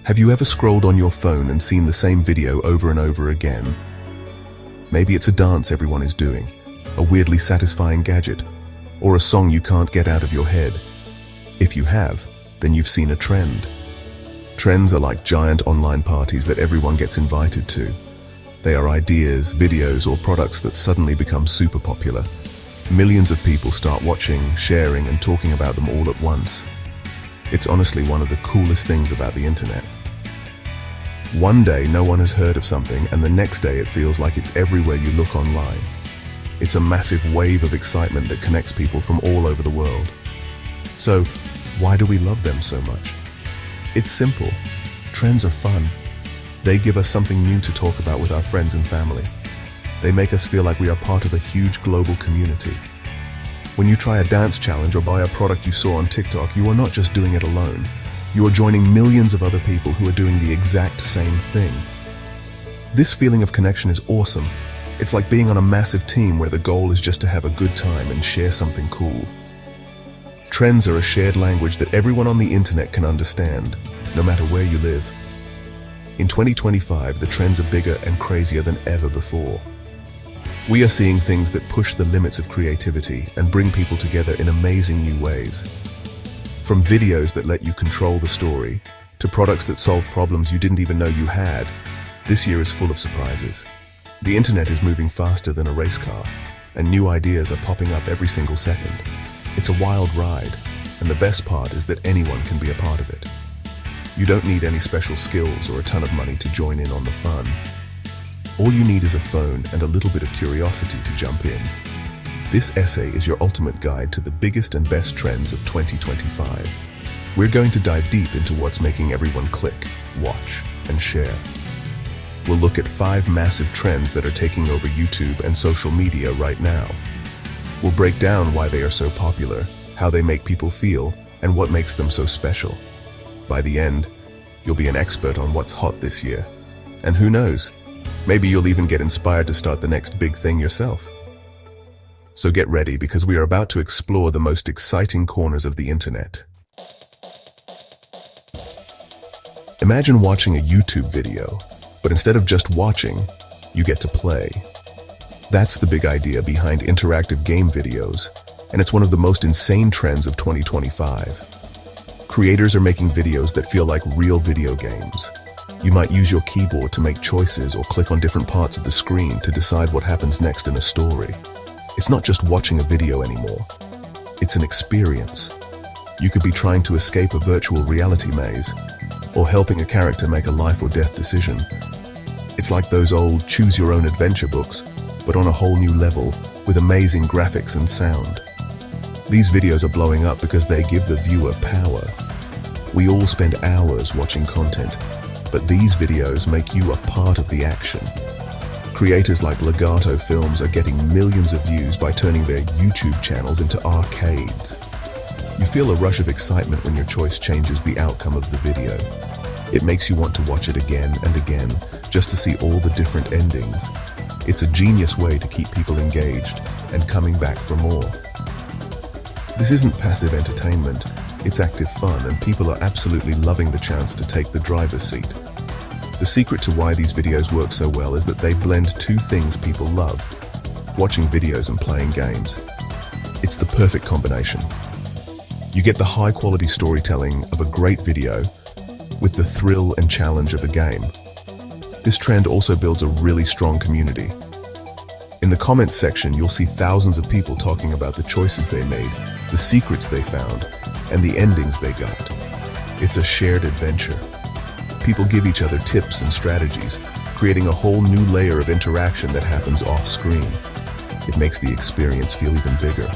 Have you ever scrolled on your phone and seen the same video over and over again? Maybe it's a dance everyone is doing, a weirdly satisfying gadget, or a song you can't get out of your head. If you have, then you've seen a trend. Trends are like giant online parties that everyone gets invited to. They are ideas, videos, or products that suddenly become super popular. Millions of people start watching, sharing, and talking about them all at once. It's honestly one of the coolest things about the internet. One day no one has heard of something, and the next day it feels like it's everywhere you look online. It's a massive wave of excitement that connects people from all over the world. So, why do we love them so much? It's simple. Trends are fun. They give us something new to talk about with our friends and family. They make us feel like we are part of a huge global community. When you try a dance challenge or buy a product you saw on TikTok, you are not just doing it alone. You are joining millions of other people who are doing the exact same thing. This feeling of connection is awesome. It's like being on a massive team where the goal is just to have a good time and share something cool. Trends are a shared language that everyone on the internet can understand, no matter where you live. In 2025, the trends are bigger and crazier than ever before. We are seeing things that push the limits of creativity and bring people together in amazing new ways. From videos that let you control the story, to products that solve problems you didn't even know you had, this year is full of surprises. The internet is moving faster than a race car, and new ideas are popping up every single second. It's a wild ride, and the best part is that anyone can be a part of it. You don't need any special skills or a ton of money to join in on the fun. All you need is a phone and a little bit of curiosity to jump in. This essay is your ultimate guide to the biggest and best trends of 2025. We're going to dive deep into what's making everyone click, watch, and share. We'll look at 5 massive trends that are taking over YouTube and social media right now. We'll break down why they are so popular, how they make people feel, and what makes them so special. By the end, you'll be an expert on what's hot this year. And who knows? Maybe you'll even get inspired to start the next big thing yourself. So get ready, because we are about to explore the most exciting corners of the internet. Imagine watching a YouTube video, but instead of just watching, you get to play. That's the big idea behind interactive game videos, and it's one of the most insane trends of 2025. Creators are making videos that feel like real video games. You might use your keyboard to make choices or click on different parts of the screen to decide what happens next in a story. It's not just watching a video anymore. It's an experience. You could be trying to escape a virtual reality maze, or helping a character make a life or death decision. It's like those old choose-your-own-adventure books, but on a whole new level, with amazing graphics and sound. These videos are blowing up because they give the viewer power. We all spend hours watching content, but these videos make you a part of the action. Creators like Legato Films are getting millions of views by turning their YouTube channels into arcades. You feel a rush of excitement when your choice changes the outcome of the video. It makes you want to watch it again and again, just to see all the different endings. It's a genius way to keep people engaged and coming back for more. This isn't passive entertainment. It's active fun, and people are absolutely loving the chance to take the driver's seat. The secret to why these videos work so well is that they blend 2 things people love: watching videos and playing games. It's the perfect combination. You get the high-quality storytelling of a great video with the thrill and challenge of a game. This trend also builds a really strong community. In the comments section, you'll see thousands of people talking about the choices they made, the secrets they found, and the endings they got. It's a shared adventure. People give each other tips and strategies, creating a whole new layer of interaction that happens off-screen. It makes the experience feel even bigger.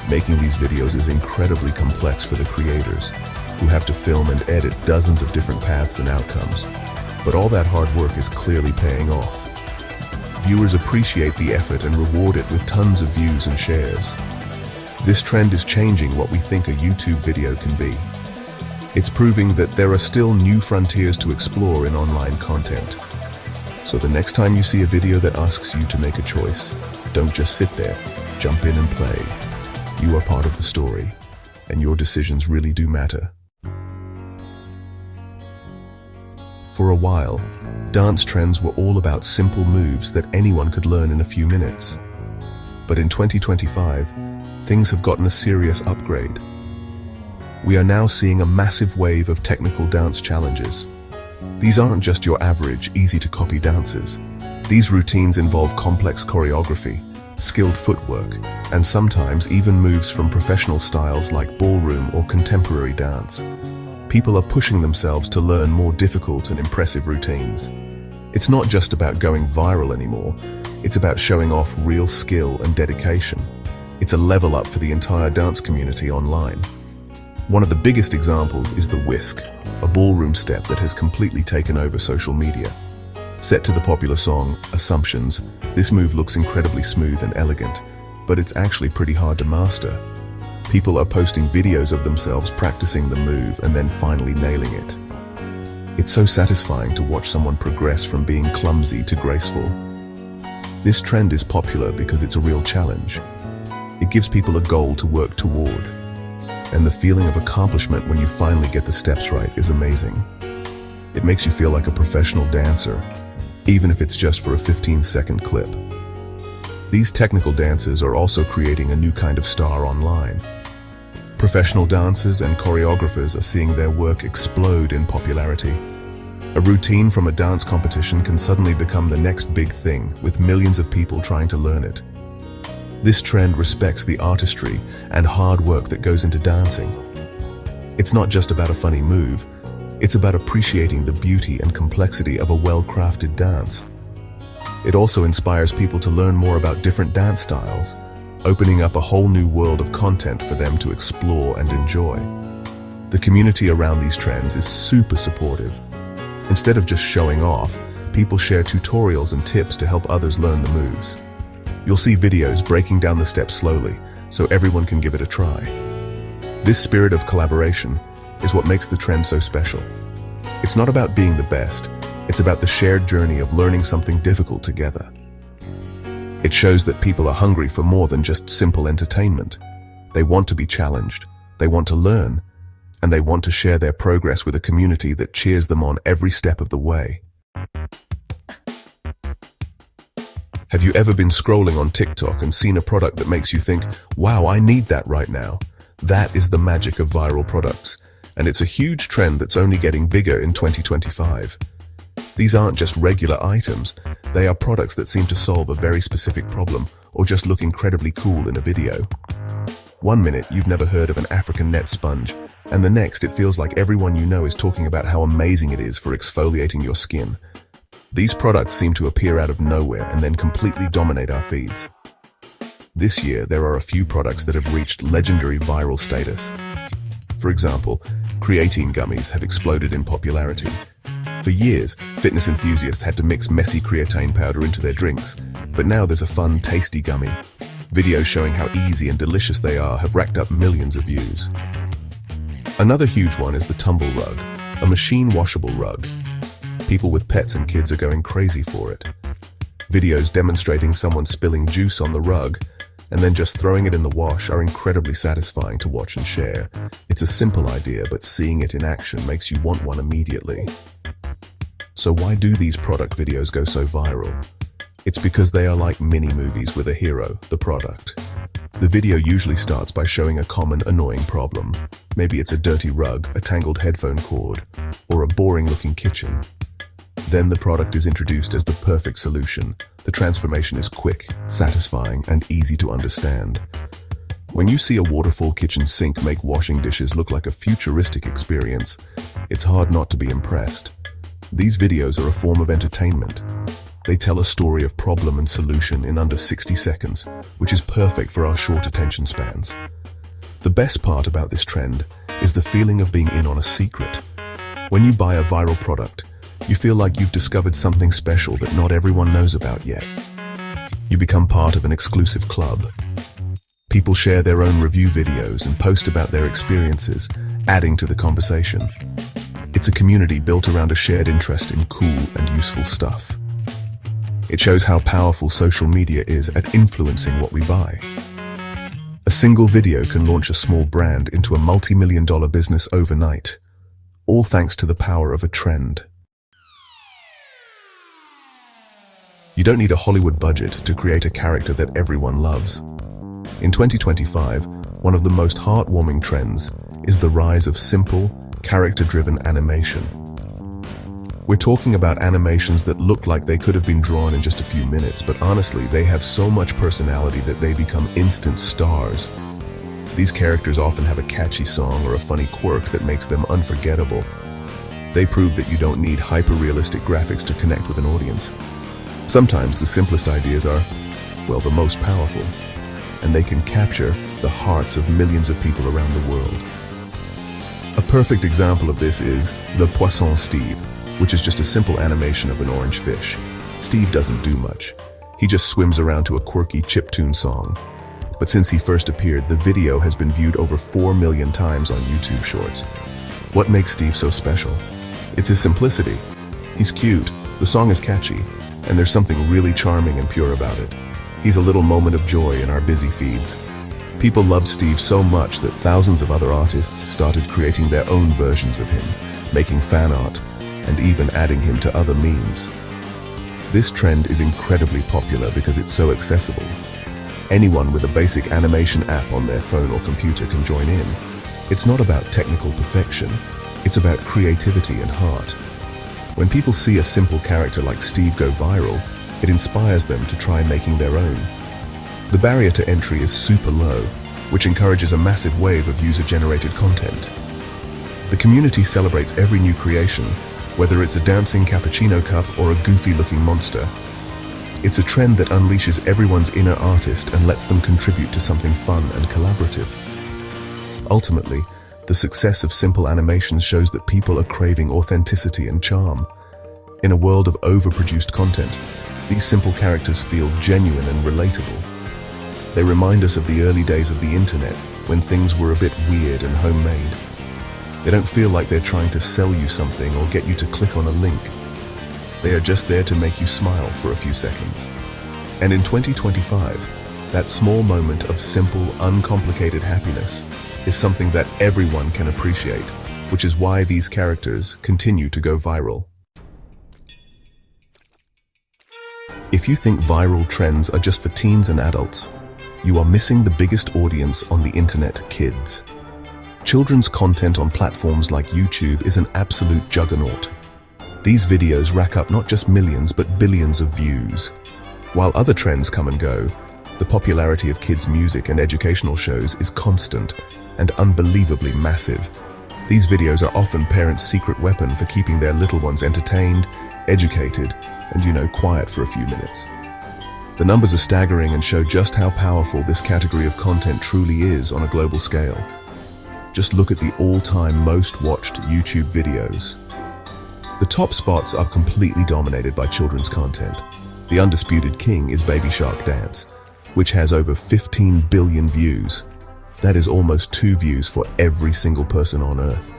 Making these videos is incredibly complex for the creators, who have to film and edit dozens of different paths and outcomes. But all that hard work is clearly paying off. Viewers appreciate the effort and reward it with tons of views and shares. This trend is changing what we think a YouTube video can be. It's proving that there are still new frontiers to explore in online content. So the next time you see a video that asks you to make a choice, don't just sit there, jump in and play. You are part of the story, and your decisions really do matter. For a while, dance trends were all about simple moves that anyone could learn in a few minutes. But in 2025, things have gotten a serious upgrade. We are now seeing a massive wave of technical dance challenges. These aren't just your average, easy-to-copy dances. These routines involve complex choreography, skilled footwork, and sometimes even moves from professional styles like ballroom or contemporary dance. People are pushing themselves to learn more difficult and impressive routines. It's not just about going viral anymore, it's about showing off real skill and dedication. It's a level up for the entire dance community online. One of the biggest examples is the whisk, a ballroom step that has completely taken over social media. Set to the popular song, Assumptions, this move looks incredibly smooth and elegant, but it's actually pretty hard to master. People are posting videos of themselves practicing the move and then finally nailing it. It's so satisfying to watch someone progress from being clumsy to graceful. This trend is popular because it's a real challenge. It gives people a goal to work toward. And the feeling of accomplishment when you finally get the steps right is amazing. It makes you feel like a professional dancer, even if it's just for a 15-second clip. These technical dances are also creating a new kind of star online. Professional dancers and choreographers are seeing their work explode in popularity. A routine from a dance competition can suddenly become the next big thing, with millions of people trying to learn it. This trend respects the artistry and hard work that goes into dancing. It's not just about a funny move, it's about appreciating the beauty and complexity of a well-crafted dance. It also inspires people to learn more about different dance styles, opening up a whole new world of content for them to explore and enjoy. The community around these trends is super supportive. Instead of just showing off, people share tutorials and tips to help others learn the moves. You'll see videos breaking down the steps slowly, so everyone can give it a try. This spirit of collaboration is what makes the trend so special. It's not about being the best, it's about the shared journey of learning something difficult together. It shows that people are hungry for more than just simple entertainment. They want to be challenged, they want to learn, and they want to share their progress with a community that cheers them on every step of the way. Have you ever been scrolling on TikTok and seen a product that makes you think, wow, I need that right now? That is the magic of viral products, and it's a huge trend that's only getting bigger in 2025. These aren't just regular items, they are products that seem to solve a very specific problem or just look incredibly cool in a video. One minute you've never heard of an African net sponge, and the next it feels like everyone you know is talking about how amazing it is for exfoliating your skin. These products seem to appear out of nowhere and then completely dominate our feeds. This year there are a few products that have reached legendary viral status. For example, creatine gummies have exploded in popularity. For years, fitness enthusiasts had to mix messy creatine powder into their drinks, but now there's a fun, tasty gummy. Videos showing how easy and delicious they are have racked up millions of views. Another huge one is the Tumble Rug, a machine-washable rug. People with pets and kids are going crazy for it. Videos demonstrating someone spilling juice on the rug and then just throwing it in the wash are incredibly satisfying to watch and share. It's a simple idea, but seeing it in action makes you want one immediately. So why do these product videos go so viral? It's because they are like mini-movies with a hero, the product. The video usually starts by showing a common, annoying problem. Maybe it's a dirty rug, a tangled headphone cord, or a boring-looking kitchen. Then the product is introduced as the perfect solution. The transformation is quick, satisfying, and easy to understand. When you see a waterfall kitchen sink make washing dishes look like a futuristic experience, it's hard not to be impressed. These videos are a form of entertainment. They tell a story of problem and solution in under 60 seconds, which is perfect for our short attention spans. The best part about this trend is the feeling of being in on a secret. When you buy a viral product, you feel like you've discovered something special that not everyone knows about yet. You become part of an exclusive club. People share their own review videos and post about their experiences, adding to the conversation. It's a community built around a shared interest in cool and useful stuff. It shows how powerful social media is at influencing what we buy. A single video can launch a small brand into a multi-million-dollar business overnight, all thanks to the power of a trend. You don't need a Hollywood budget to create a character that everyone loves. In 2025, one of the most heartwarming trends is the rise of simple, character-driven animation. We're talking about animations that look like they could have been drawn in just a few minutes, but honestly, they have so much personality that they become instant stars. These characters often have a catchy song or a funny quirk that makes them unforgettable. They prove that you don't need hyper-realistic graphics to connect with an audience. Sometimes the simplest ideas are, well, the most powerful, and they can capture the hearts of millions of people around the world. A perfect example of this is Le Poisson Steve, which is just a simple animation of an orange fish. Steve doesn't do much. He just swims around to a quirky chiptune song. But since he first appeared, the video has been viewed over 4 million times on YouTube Shorts. What makes Steve so special? It's his simplicity. He's cute, the song is catchy, and there's something really charming and pure about it. He's a little moment of joy in our busy feeds. People loved Steve so much that thousands of other artists started creating their own versions of him, making fan art, and even adding him to other memes. This trend is incredibly popular because it's so accessible. Anyone with a basic animation app on their phone or computer can join in. It's not about technical perfection, it's about creativity and heart. When people see a simple character like Steve go viral, it inspires them to try making their own. The barrier to entry is super low, which encourages a massive wave of user-generated content. The community celebrates every new creation, whether it's a dancing cappuccino cup or a goofy-looking monster. It's a trend that unleashes everyone's inner artist and lets them contribute to something fun and collaborative. Ultimately, the success of simple animations shows that people are craving authenticity and charm. In a world of overproduced content, these simple characters feel genuine and relatable. They remind us of the early days of the internet, when things were a bit weird and homemade. They don't feel like they're trying to sell you something or get you to click on a link. They are just there to make you smile for a few seconds. And in 2025, that small moment of simple, uncomplicated happiness is something that everyone can appreciate, which is why these characters continue to go viral. If you think viral trends are just for teens and adults, you are missing the biggest audience on the internet, kids. Children's content on platforms like YouTube is an absolute juggernaut. These videos rack up not just millions but billions of views. While other trends come and go, the popularity of kids' music and educational shows is constant and unbelievably massive. These videos are often parents' secret weapon for keeping their little ones entertained, educated, and quiet for a few minutes. The numbers are staggering and show just how powerful this category of content truly is on a global scale. Just look at the all-time most watched YouTube videos. The top spots are completely dominated by children's content. The undisputed king is Baby Shark Dance, which has over 15 billion views. That is almost 2 views for every single person on Earth.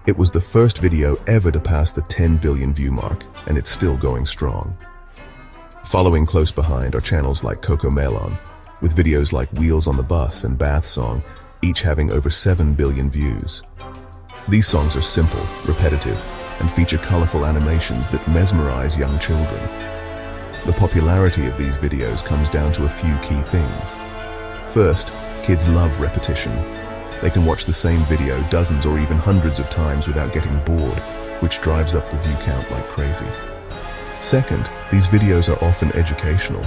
It was the first video ever to pass the 10 billion view mark, and it's still going strong. Following close behind are channels like Coco Melon, with videos like Wheels on the Bus and Bath Song, each having over 7 billion views. These songs are simple, repetitive, and feature colorful animations that mesmerize young children. The popularity of these videos comes down to a few key things. First, kids love repetition. They can watch the same video dozens or even hundreds of times without getting bored, which drives up the view count like crazy. Second, these videos are often educational.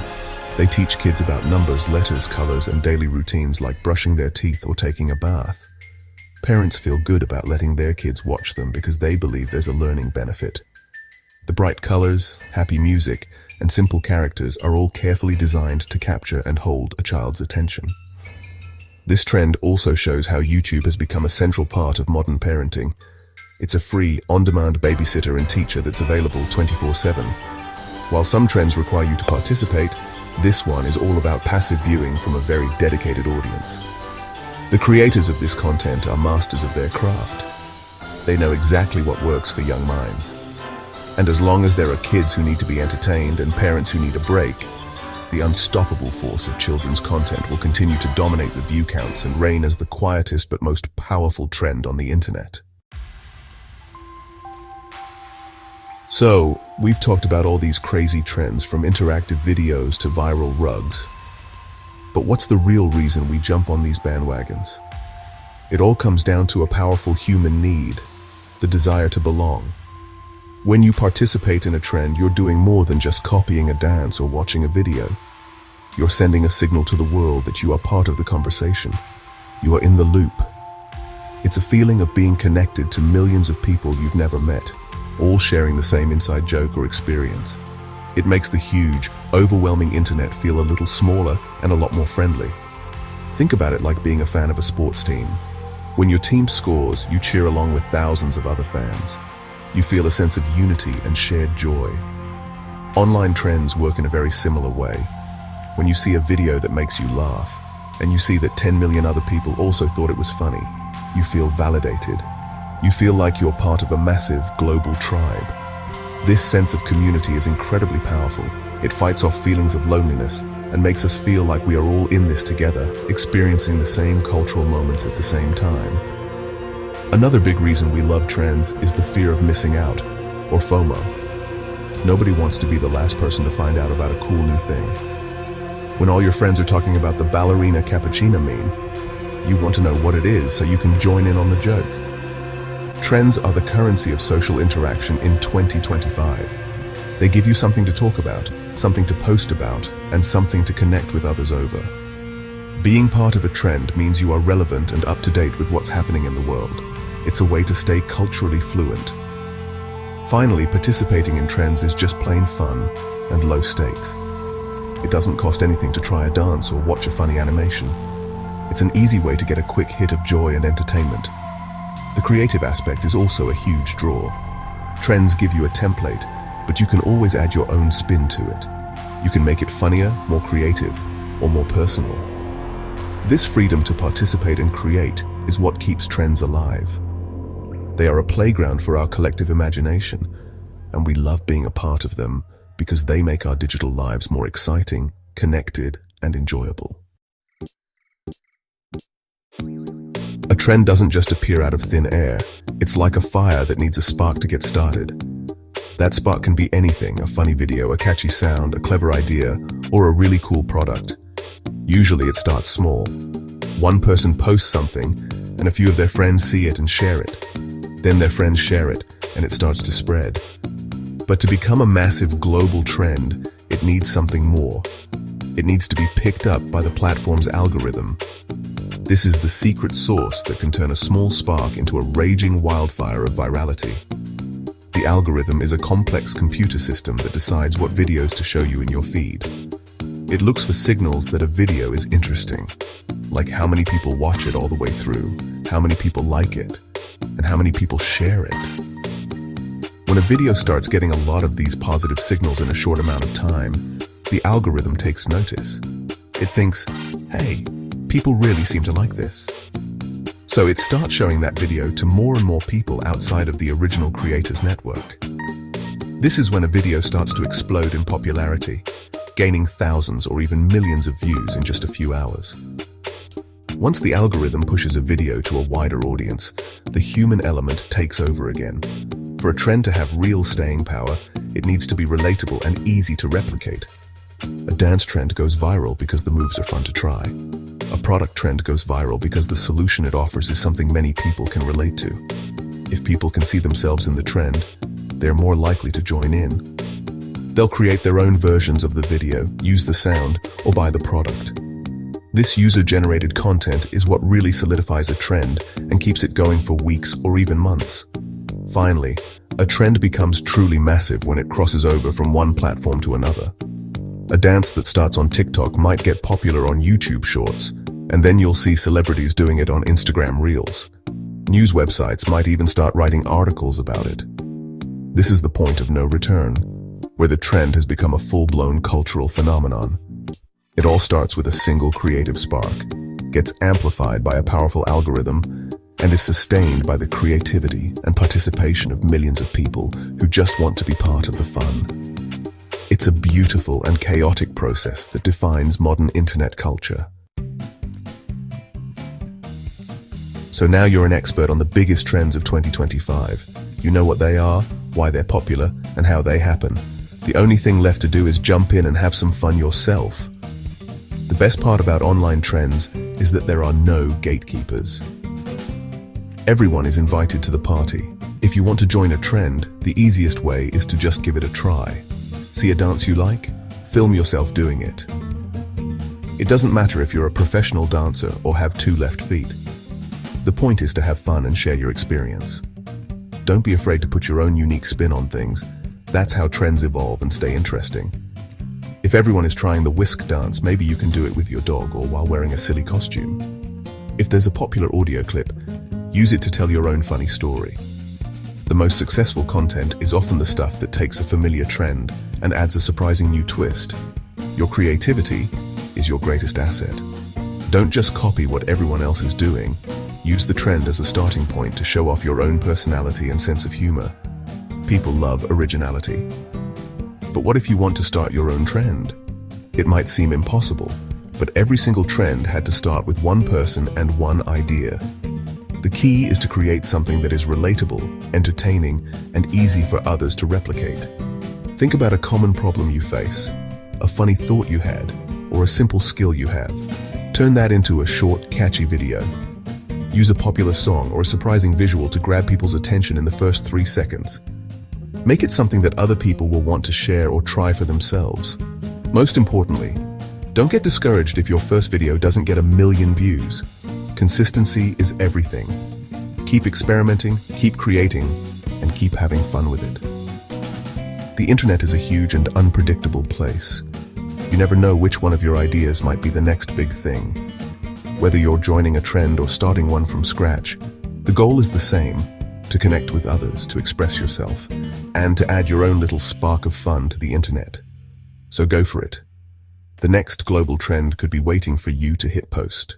They teach kids about numbers, letters, colors, and daily routines like brushing their teeth or taking a bath. Parents feel good about letting their kids watch them because they believe there's a learning benefit. The bright colors, happy music, and simple characters are all carefully designed to capture and hold a child's attention. This trend also shows how YouTube has become a central part of modern parenting. It's a free, on-demand babysitter and teacher that's available 24/7. While some trends require you to participate, this one is all about passive viewing from a very dedicated audience. The creators of this content are masters of their craft. They know exactly what works for young minds. And as long as there are kids who need to be entertained and parents who need a break, the unstoppable force of children's content will continue to dominate the view counts and reign as the quietest but most powerful trend on the internet. So, we've talked about all these crazy trends from interactive videos to viral rugs. But what's the real reason we jump on these bandwagons? It all comes down to a powerful human need, the desire to belong. When you participate in a trend, you're doing more than just copying a dance or watching a video. You're sending a signal to the world that you are part of the conversation. You are in the loop. It's a feeling of being connected to millions of people you've never met, all sharing the same inside joke or experience. It makes the huge, overwhelming internet feel a little smaller and a lot more friendly. Think about it like being a fan of a sports team. When your team scores, you cheer along with thousands of other fans. You feel a sense of unity and shared joy. Online trends work in a very similar way. When you see a video that makes you laugh, and you see that 10 million other people also thought it was funny, you feel validated. You feel like you're part of a massive global tribe. This sense of community is incredibly powerful. It fights off feelings of loneliness and makes us feel like we are all in this together, experiencing the same cultural moments at the same time. Another big reason we love trends is the fear of missing out, or FOMO. Nobody wants to be the last person to find out about a cool new thing. When all your friends are talking about the ballerina cappuccino meme, you want to know what it is so you can join in on the joke. Trends are the currency of social interaction in 2025. They give you something to talk about, something to post about, and something to connect with others over. Being part of a trend means you are relevant and up to date with what's happening in the world. It's a way to stay culturally fluent. Finally, participating in trends is just plain fun and low stakes. It doesn't cost anything to try a dance or watch a funny animation. It's an easy way to get a quick hit of joy and entertainment. The creative aspect is also a huge draw. Trends give you a template, but you can always add your own spin to it. You can make it funnier, more creative, or more personal. This freedom to participate and create is what keeps trends alive. They are a playground for our collective imagination, and we love being a part of them because they make our digital lives more exciting, connected, and enjoyable. A trend doesn't just appear out of thin air. It's like a fire that needs a spark to get started. That spark can be anything: a funny video, a catchy sound, a clever idea, or a really cool product. Usually it starts small. One person posts something, and a few of their friends see it and share it. Then their friends share it, and it starts to spread. But to become a massive global trend, it needs something more. It needs to be picked up by the platform's algorithm. This is the secret sauce that can turn a small spark into a raging wildfire of virality. The algorithm is a complex computer system that decides what videos to show you in your feed. It looks for signals that a video is interesting, like how many people watch it all the way through, how many people like it, and how many people share it. When a video starts getting a lot of these positive signals in a short amount of time, the algorithm takes notice. It thinks, hey, people really seem to like this. So it starts showing that video to more and more people outside of the original creator's network. This is when a video starts to explode in popularity, gaining thousands or even millions of views in just a few hours. Once the algorithm pushes a video to a wider audience, the human element takes over again. For a trend to have real staying power, it needs to be relatable and easy to replicate. A dance trend goes viral because the moves are fun to try. A product trend goes viral because the solution it offers is something many people can relate to. If people can see themselves in the trend, they're more likely to join in. They'll create their own versions of the video, use the sound, or buy the product. This user-generated content is what really solidifies a trend and keeps it going for weeks or even months. Finally, a trend becomes truly massive when it crosses over from one platform to another. A dance that starts on TikTok might get popular on YouTube Shorts, and then you'll see celebrities doing it on Instagram Reels. News websites might even start writing articles about it. This is the point of no return, where the trend has become a full-blown cultural phenomenon. It all starts with a single creative spark, gets amplified by a powerful algorithm, and is sustained by the creativity and participation of millions of people who just want to be part of the fun. It's a beautiful and chaotic process that defines modern internet culture. So now you're an expert on the biggest trends of 2025. You know what they are, why they're popular, and how they happen. The only thing left to do is jump in and have some fun yourself. The best part about online trends is that there are no gatekeepers. Everyone is invited to the party. If you want to join a trend, the easiest way is to just give it a try. See a dance you like? Film yourself doing it. It doesn't matter if you're a professional dancer or have 2 left feet. The point is to have fun and share your experience. Don't be afraid to put your own unique spin on things. That's how trends evolve and stay interesting. If everyone is trying the whisk dance, maybe you can do it with your dog or while wearing a silly costume. If there's a popular audio clip, use it to tell your own funny story. The most successful content is often the stuff that takes a familiar trend and adds a surprising new twist. Your creativity is your greatest asset. Don't just copy what everyone else is doing. Use the trend as a starting point to show off your own personality and sense of humor. People love originality. But what if you want to start your own trend? It might seem impossible, but every single trend had to start with one person and one idea. The key is to create something that is relatable, entertaining, and easy for others to replicate. Think about a common problem you face, a funny thought you had, or a simple skill you have. Turn that into a short, catchy video. Use a popular song or a surprising visual to grab people's attention in the first 3 seconds. Make it something that other people will want to share or try for themselves. Most importantly, don't get discouraged if your first video doesn't get 1 million views. Consistency is everything. Keep experimenting, keep creating, and keep having fun with it. The internet is a huge and unpredictable place. You never know which one of your ideas might be the next big thing. Whether you're joining a trend or starting one from scratch, the goal is the same: to connect with others, to express yourself, and to add your own little spark of fun to the internet. So go for it. The next global trend could be waiting for you to hit post.